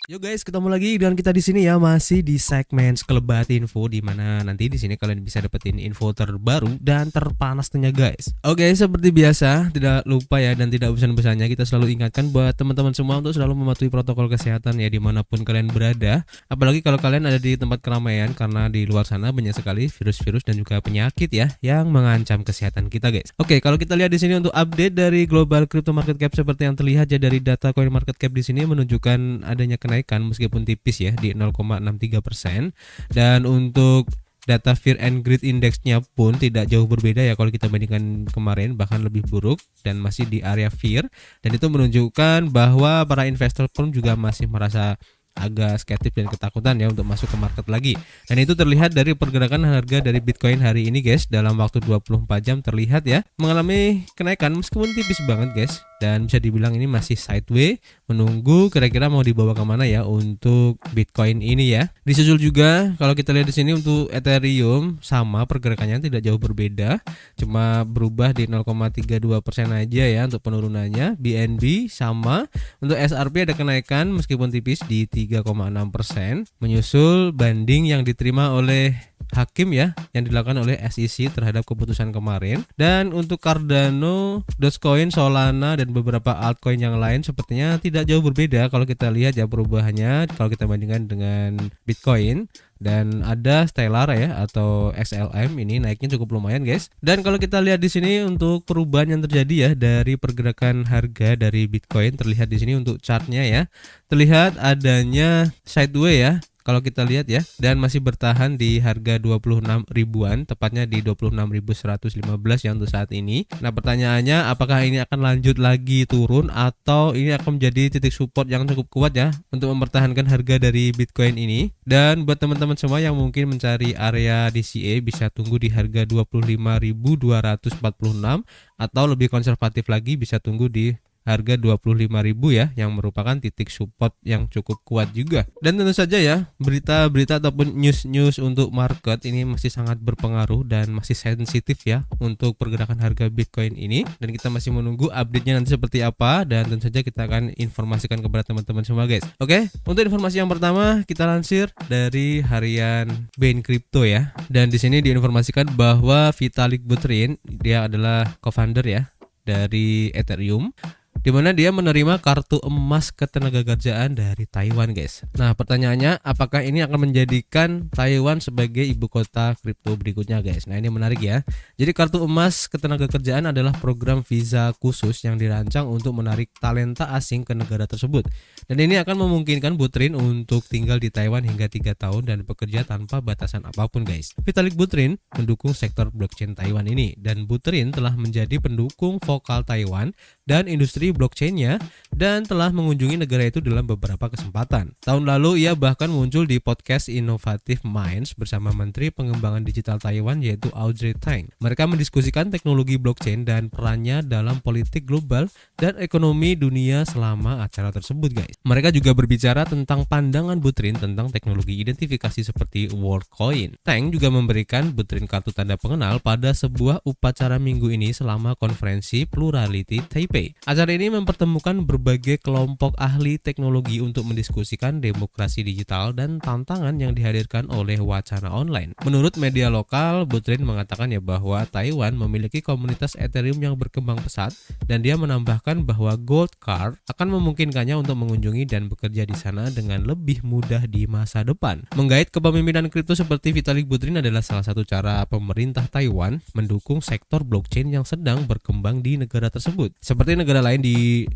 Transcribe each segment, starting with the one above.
Yo guys, ketemu lagi dengan kita di sini ya, masih di segmen Sekelebat Info, di mana nanti di sini kalian bisa dapetin info terbaru dan terpanas tentunya guys. Oke, seperti biasa, tidak lupa ya dan tidak bosan-bosannya kita selalu ingatkan buat teman-teman semua untuk selalu mematuhi protokol kesehatan ya dimanapun kalian berada. Apalagi kalau kalian ada di tempat keramaian, karena di luar sana banyak sekali virus-virus dan juga penyakit ya yang mengancam kesehatan kita guys. Oke, kalau kita lihat di sini untuk update dari global crypto market cap seperti yang terlihat ya dari data coin market cap di sini menunjukkan adanya kenaikan meskipun tipis ya di 0,63%, dan untuk data Fear and Greed Index-nya pun tidak jauh berbeda ya kalau kita bandingkan kemarin, bahkan lebih buruk dan masih di area fear, dan itu menunjukkan bahwa para investor pun juga masih merasa agak skeptis dan ketakutan ya untuk masuk ke market lagi. Dan itu terlihat dari pergerakan harga dari Bitcoin hari ini guys, dalam waktu 24 jam terlihat ya mengalami kenaikan meskipun tipis banget guys, dan bisa dibilang ini masih sideways menunggu kira-kira mau dibawa kemana ya untuk Bitcoin ini ya. Disusul juga kalau kita lihat di sini untuk Ethereum, sama pergerakannya tidak jauh berbeda, cuma berubah di 0,32% aja ya untuk penurunannya. BNB sama, untuk SRP ada kenaikan meskipun tipis di 3,6%, menyusul banding yang diterima oleh hakim ya yang dilakukan oleh SEC terhadap keputusan kemarin. Dan untuk Cardano, Dogecoin, Solana dan beberapa altcoin yang lain sepertinya tidak jauh berbeda kalau kita lihat ya perubahannya kalau kita bandingkan dengan Bitcoin. Dan ada Stellar ya atau XLM ini naiknya cukup lumayan guys. Dan kalau kita lihat di sini untuk perubahan yang terjadi ya dari pergerakan harga dari Bitcoin, terlihat di sini untuk chartnya ya, terlihat adanya sideways ya kalau kita lihat ya, dan masih bertahan di harga 26 ribuan, tepatnya di 26.115 ya untuk saat ini. Nah, pertanyaannya apakah ini akan lanjut lagi turun atau ini akan menjadi titik support yang cukup kuat ya untuk mempertahankan harga dari Bitcoin ini. Dan buat teman-teman semua yang mungkin mencari area DCA, bisa tunggu di harga 25.246, atau lebih konservatif lagi bisa tunggu di harga 25.000 ya, yang merupakan titik support yang cukup kuat juga. Dan tentu saja ya, berita-berita ataupun news-news untuk market ini masih sangat berpengaruh dan masih sensitif ya untuk pergerakan harga Bitcoin ini, dan kita masih menunggu update-nya nanti seperti apa, dan tentu saja kita akan informasikan kepada teman-teman semua guys. Oke, untuk informasi yang pertama kita lansir dari harian Bain Crypto ya. Dan di sini diinformasikan bahwa Vitalik Buterin, dia adalah co-founder ya dari Ethereum, di mana dia menerima kartu emas ketenagakerjaan dari Taiwan guys. Nah, pertanyaannya apakah ini akan menjadikan Taiwan sebagai ibu kota kripto berikutnya guys. Nah, ini menarik ya. Jadi kartu emas ketenagakerjaan adalah program visa khusus yang dirancang untuk menarik talenta asing ke negara tersebut. Dan ini akan memungkinkan Buterin untuk tinggal di Taiwan hingga 3 tahun dan bekerja tanpa batasan apapun guys. Vitalik Buterin mendukung sektor blockchain Taiwan ini, dan Buterin telah menjadi pendukung vokal Taiwan dan industri blockchainnya, dan telah mengunjungi negara itu dalam beberapa kesempatan. Tahun lalu ia bahkan muncul di podcast Innovative Minds bersama Menteri Pengembangan Digital Taiwan yaitu Audrey Tang. Mereka mendiskusikan teknologi blockchain dan perannya dalam politik global dan ekonomi dunia selama acara tersebut guys. Mereka juga berbicara tentang pandangan Buterin tentang teknologi identifikasi seperti Worldcoin. Tang juga memberikan Buterin kartu tanda pengenal pada sebuah upacara minggu ini selama konferensi Plurality Taipei. Acara ini mempertemukan berbagai kelompok ahli teknologi untuk mendiskusikan demokrasi digital dan tantangan yang dihadirkan oleh wacana online. Menurut media lokal, Buterin mengatakan ya bahwa Taiwan memiliki komunitas Ethereum yang berkembang pesat, dan dia menambahkan bahwa Gold Card akan memungkinkannya untuk mengunjungi dan bekerja di sana dengan lebih mudah di masa depan. Menggait kepemimpinan kripto seperti Vitalik Buterin adalah salah satu cara pemerintah Taiwan mendukung sektor blockchain yang sedang berkembang di negara tersebut. Seperti negara lain di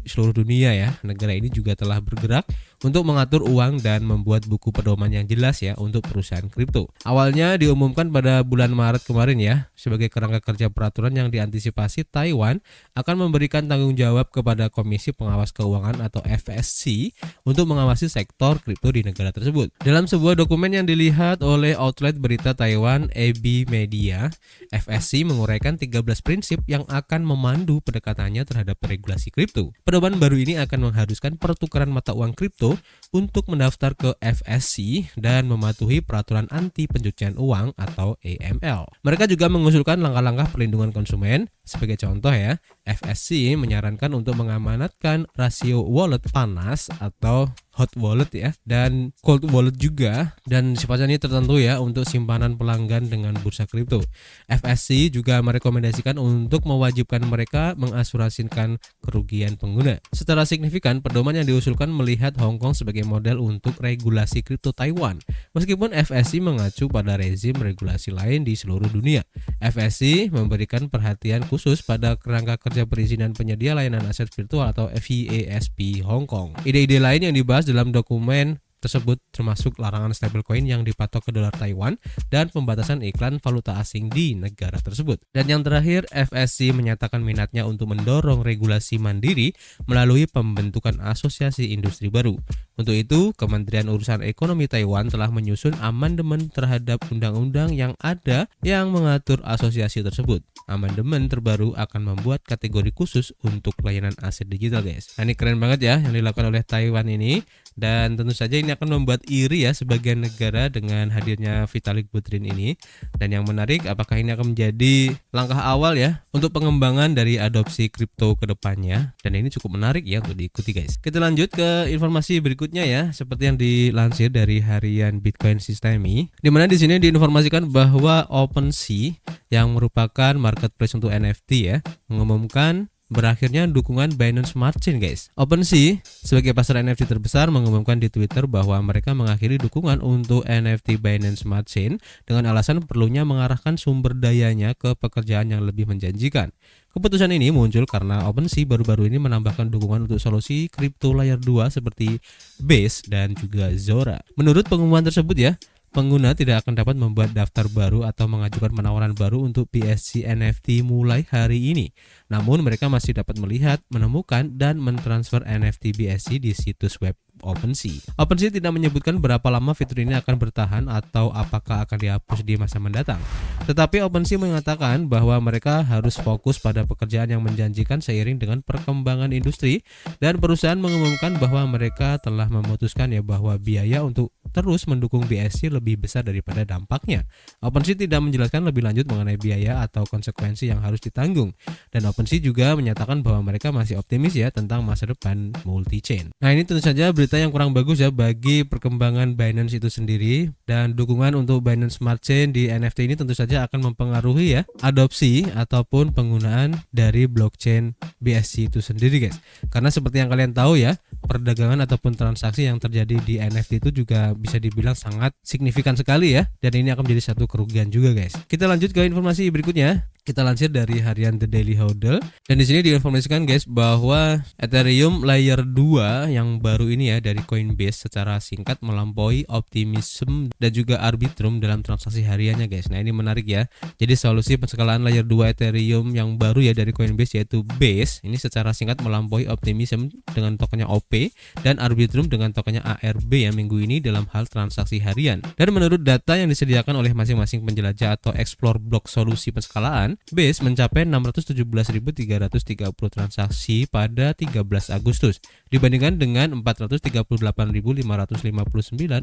seluruh dunia ya, negara ini juga telah bergerak untuk mengatur uang dan membuat buku pedoman yang jelas ya untuk perusahaan kripto. Awalnya diumumkan pada bulan Maret kemarin ya, sebagai kerangka kerja peraturan yang diantisipasi Taiwan akan memberikan tanggung jawab kepada Komisi Pengawas Keuangan atau FSC untuk mengawasi sektor kripto di negara tersebut. Dalam sebuah dokumen yang dilihat oleh outlet berita Taiwan AB Media, FSC menguraikan 13 prinsip yang akan memandu pendekatannya terhadap regulasi kripto. Pedoman baru ini akan mengharuskan pertukaran mata uang kripto untuk mendaftar ke FSC dan mematuhi peraturan anti pencucian uang atau AML. Mereka juga mengusulkan langkah-langkah perlindungan konsumen. Sebagai contoh ya, FSC menyarankan untuk mengamanatkan rasio wallet panas atau hot wallet ya, dan cold wallet juga, dan sifatnya ini tertentu ya untuk simpanan pelanggan dengan bursa kripto. FSC juga merekomendasikan untuk mewajibkan mereka mengasuransikan kerugian pengguna. Secara signifikan, pedoman yang diusulkan melihat Hong Kong sebagai model untuk regulasi kripto Taiwan. Meskipun FSC mengacu pada rezim regulasi lain di seluruh dunia, FSC memberikan perhatian khusus pada kerangka kerja perizinan penyedia layanan aset virtual atau VASP Hong Kong. Ide-ide lain yang dibahas dalam dokumen tersebut termasuk larangan stablecoin yang dipatok ke dolar Taiwan dan pembatasan iklan valuta asing di negara tersebut. Dan yang terakhir, FSC menyatakan minatnya untuk mendorong regulasi mandiri melalui pembentukan asosiasi industri baru. Untuk itu, Kementerian Urusan Ekonomi Taiwan telah menyusun amandemen terhadap undang-undang yang ada yang mengatur asosiasi tersebut. Amandemen terbaru akan membuat kategori khusus untuk layanan aset digital, guys. Nah, ini keren banget ya yang dilakukan oleh Taiwan ini, dan tentu saja ini akan membuat iri ya sebagian negara dengan hadirnya Vitalik Buterin ini. Dan yang menarik, apakah ini akan menjadi langkah awal ya untuk pengembangan dari adopsi kripto ke depannya, dan ini cukup menarik ya untuk diikuti, guys. Kita lanjut ke informasi berikutnya ya, seperti yang dilansir dari harian Bitcoin Systemi, di mana di sini diinformasikan bahwa OpenSea yang merupakan marketplace untuk NFT ya, mengumumkan berakhirnya dukungan Binance Smart Chain, guys. OpenSea sebagai pasar NFT terbesar mengumumkan di Twitter bahwa mereka mengakhiri dukungan untuk NFT Binance Smart Chain dengan alasan perlunya mengarahkan sumber dayanya ke pekerjaan yang lebih menjanjikan. Keputusan ini muncul karena OpenSea baru-baru ini menambahkan dukungan untuk solusi kripto layer 2 seperti Base dan juga Zora. Menurut pengumuman tersebut ya, pengguna tidak akan dapat membuat daftar baru atau mengajukan penawaran baru untuk BSC NFT mulai hari ini. Namun mereka masih dapat melihat, menemukan, dan mentransfer NFT BSC di situs web OpenSea. OpenSea tidak menyebutkan berapa lama fitur ini akan bertahan atau apakah akan dihapus di masa mendatang. Tetapi OpenSea mengatakan bahwa mereka harus fokus pada pekerjaan yang menjanjikan seiring dengan perkembangan industri, dan perusahaan mengumumkan bahwa mereka telah memutuskan ya bahwa biaya untuk terus mendukung BSC lebih besar daripada dampaknya. OpenSea tidak menjelaskan lebih lanjut mengenai biaya atau konsekuensi yang harus ditanggung, dan OpenSea juga menyatakan bahwa mereka masih optimis ya tentang masa depan multi-chain. Nah, ini tentu saja berita yang kurang bagus ya bagi perkembangan Binance itu sendiri, dan dukungan untuk Binance Smart Chain di NFT ini tentu saja akan mempengaruhi ya adopsi ataupun penggunaan dari blockchain BSC itu sendiri, guys. Karena seperti yang kalian tahu ya, perdagangan ataupun transaksi yang terjadi di NFT itu juga bisa dibilang sangat signifikan sekali ya, dan ini akan menjadi satu kerugian juga, guys. Kita lanjut ke informasi berikutnya. Kita lansir dari harian The Daily Hodl, dan di sini diinformasikan, guys, bahwa Ethereum Layer 2 yang baru ini ya dari Coinbase secara singkat melampaui Optimism dan juga Arbitrum dalam transaksi hariannya, guys. Nah, ini menarik ya. Jadi solusi penskalaan Layer 2 Ethereum yang baru ya dari Coinbase yaitu Base ini secara singkat melampaui Optimism dengan tokennya OP dan Arbitrum dengan tokennya ARB yang minggu ini dalam hal transaksi harian. Dan menurut data yang disediakan oleh masing-masing penjelajah atau Explore Block solusi penskalaan, Base mencapai 617.330 transaksi pada 13 Agustus dibandingkan dengan 438.559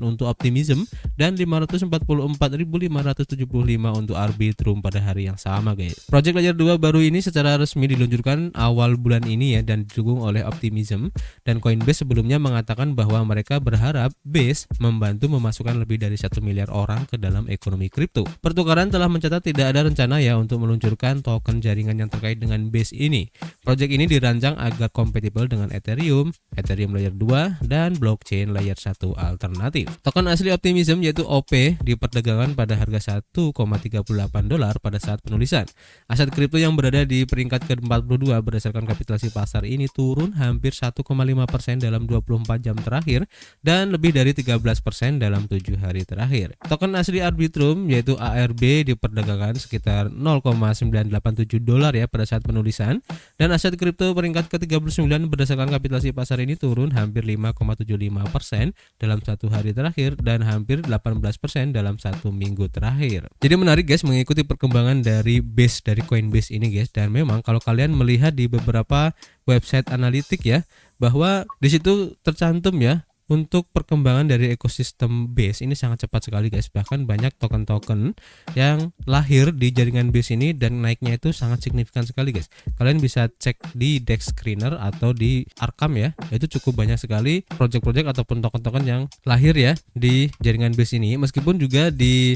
untuk Optimism dan 544.575 untuk Arbitrum pada hari yang sama, guys. Project Layer 2 baru ini secara resmi diluncurkan awal bulan ini ya dan didukung oleh Optimism, dan Coinbase sebelumnya mengatakan bahwa mereka berharap Base membantu memasukkan lebih dari 1 miliar orang ke dalam ekonomi kripto. Pertukaran telah mencatat tidak ada rencana ya untuk meluncurkan token jaringan yang terkait dengan Base ini. Project ini dirancang agar kompatibel dengan Ethereum, Ethereum Layer 2, dan blockchain Layer 1 alternatif. Token asli Optimism yaitu OP diperdagangkan pada harga $1,38 pada saat penulisan. Aset kripto yang berada di peringkat ke-42 berdasarkan kapitalisasi pasar ini turun hampir 1,5% dalam 24 jam terakhir dan lebih dari 13% dalam 7 hari terakhir. Token asli Arbitrum yaitu ARB diperdagangkan sekitar $0,987 ya pada saat penulisan, dan aset kripto peringkat ke-39 berdasarkan kapitalisasi pasar ini turun hampir 5,75% dalam 1 hari terakhir dan hampir 18% dalam 1 minggu terakhir. Jadi menarik, guys, mengikuti perkembangan dari Base dari Coinbase ini, guys, dan memang kalau kalian melihat di beberapa website analitik ya, bahwa di situ tercantum ya untuk perkembangan dari ekosistem Base ini sangat cepat sekali guys. Bahkan banyak token-token yang lahir di jaringan Base ini dan naiknya itu sangat signifikan sekali guys. Kalian bisa cek di DEX Screener atau di Arkham ya. Itu cukup banyak sekali project-project ataupun token-token yang lahir ya di jaringan Base ini. Meskipun juga di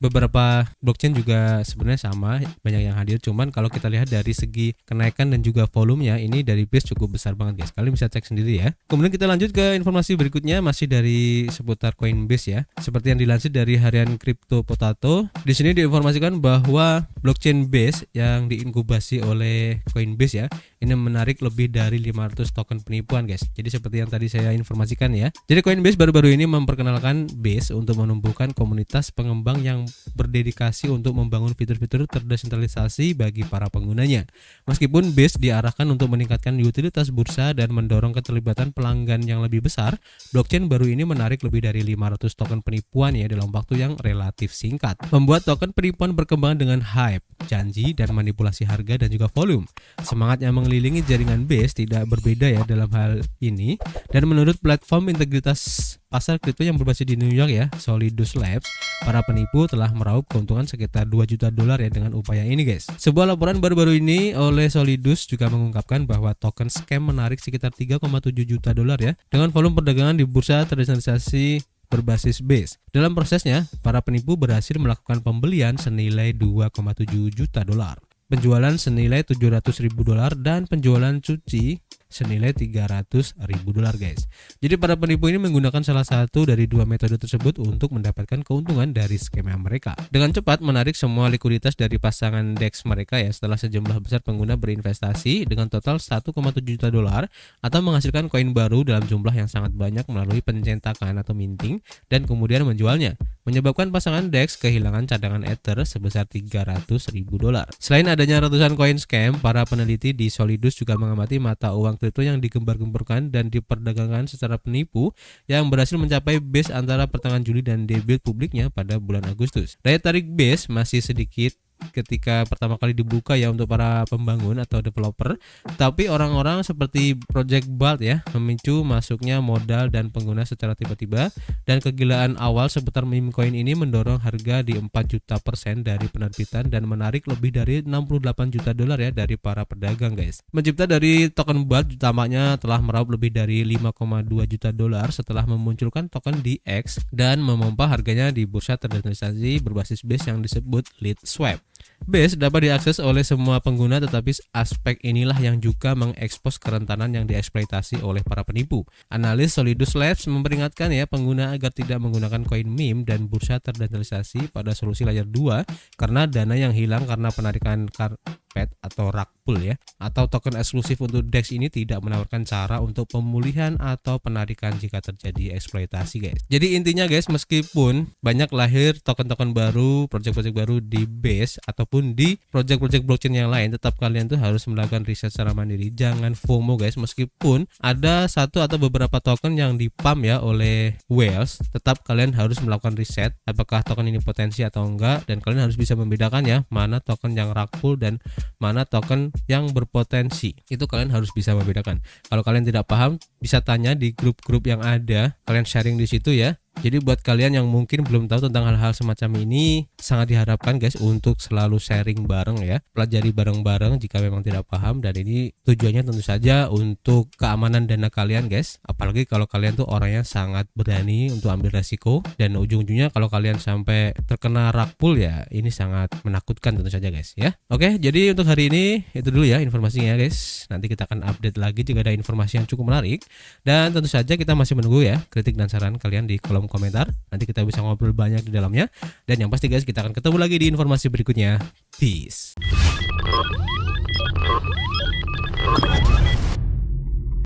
beberapa blockchain juga sebenarnya sama, banyak yang hadir, cuman kalau kita lihat dari segi kenaikan dan juga volumenya ini dari Base cukup besar banget guys. Kalian bisa cek sendiri ya. Kemudian kita lanjut ke informasi berikutnya, masih dari seputar Coinbase ya. Seperti yang dilansir dari harian Crypto Potato, di sini diinformasikan bahwa blockchain Base yang diinkubasi oleh Coinbase ya, ini menarik lebih dari 500 token penipuan guys. Jadi seperti yang tadi saya informasikan ya. Jadi Coinbase baru-baru ini memperkenalkan Base untuk menumbuhkan komunitas pengembang yang berdedikasi untuk membangun fitur-fitur terdesentralisasi bagi para penggunanya. Meskipun Base diarahkan untuk meningkatkan utilitas bursa dan mendorong keterlibatan pelanggan yang lebih besar, blockchain baru ini menarik lebih dari 500 token penipuan ya dalam waktu yang relatif singkat. Membuat token penipuan berkembang dengan hype, janji, dan manipulasi harga dan juga volume. Semangat yang mengelilingi jaringan Base tidak berbeda ya dalam hal ini, dan menurut platform integritas pasar kripto yang berbasis di New York ya, Solidus Labs, para penipu telah meraup keuntungan sekitar 2 juta dolar ya dengan upaya ini guys. Sebuah laporan baru-baru ini oleh Solidus juga mengungkapkan bahwa token scam menarik sekitar 3,7 juta dolar ya dengan volume perdagangan di bursa terdesentralisasi berbasis Base. Dalam prosesnya, para penipu berhasil melakukan pembelian senilai 2,7 juta dolar, penjualan senilai 700.000 dolar, dan penjualan cuci senilai 300.000 dolar guys. Jadi para penipu ini menggunakan salah satu dari dua metode tersebut untuk mendapatkan keuntungan dari skema mereka. Dengan cepat menarik semua likuiditas dari pasangan DEX mereka ya setelah sejumlah besar pengguna berinvestasi dengan total 1,7 juta dolar atau menghasilkan koin baru dalam jumlah yang sangat banyak melalui pencetakan atau minting dan kemudian menjualnya, menyebabkan pasangan DEX kehilangan cadangan Ether sebesar 300.000 dolar. Selain adanya ratusan koin scam, para peneliti di Solidus juga mengamati mata uang kripto yang digembar-gemborkan dan diperdagangkan secara penipu yang berhasil mencapai Base antara pertengahan Juli dan debut publiknya pada bulan Agustus. Daya tarik Base masih sedikit ketika pertama kali dibuka ya untuk para pembangun atau developer, tapi orang-orang seperti Project Balt ya memicu masuknya modal dan pengguna secara tiba-tiba, dan kegilaan awal seputar meme coin ini mendorong harga di 4 juta % dari penerbitan dan menarik lebih dari 68 juta dolar ya dari para pedagang guys. Pencipta dari token Balt utamanya telah meraup lebih dari 5,2 juta dolar setelah memunculkan token di X dan memompa harganya di bursa terdesentralisasi berbasis Base yang disebut Lead Swap. Base dapat diakses oleh semua pengguna, tetapi aspek inilah yang juga mengekspos kerentanan yang dieksploitasi oleh para penipu. Analis Solidus Labs memperingatkan ya pengguna agar tidak menggunakan koin meme dan bursa terdesentralisasi pada solusi layer 2 karena dana yang hilang karena penarikan karpet atau rug pull ya, atau token eksklusif untuk DEX ini tidak menawarkan cara untuk pemulihan atau penarikan jika terjadi eksploitasi guys. Jadi intinya guys, meskipun banyak lahir token-token baru, project-project baru di Base ataupun di project-project blockchain yang lain, tetap kalian tuh harus melakukan riset secara mandiri. Jangan FOMO guys, meskipun ada satu atau beberapa token yang dipump ya oleh whales, tetap kalian harus melakukan riset apakah token ini potensi atau enggak, dan kalian harus bisa membedakan ya mana token yang rug pull dan mana token yang berpotensi. Itu kalian harus bisa membedakan. Kalau kalian tidak paham, bisa tanya di grup-grup yang ada, kalian sharing di situ ya. Jadi buat kalian yang mungkin belum tahu tentang hal-hal semacam ini, sangat diharapkan guys untuk selalu sharing bareng ya, pelajari bareng-bareng jika memang tidak paham, dan ini tujuannya tentu saja untuk keamanan dana kalian guys. Apalagi kalau kalian tuh orang yang sangat berani untuk ambil resiko, dan ujung-ujungnya kalau kalian sampai terkena rug pull ya, ini sangat menakutkan tentu saja guys ya. Oke, jadi untuk hari ini itu dulu ya informasinya guys. Nanti kita akan update lagi jika ada informasi yang cukup menarik, dan tentu saja kita masih menunggu ya kritik dan saran kalian di kolom komentar. Nanti kita bisa ngobrol banyak di dalamnya. Dan yang pasti guys, kita akan ketemu lagi di informasi berikutnya. Peace.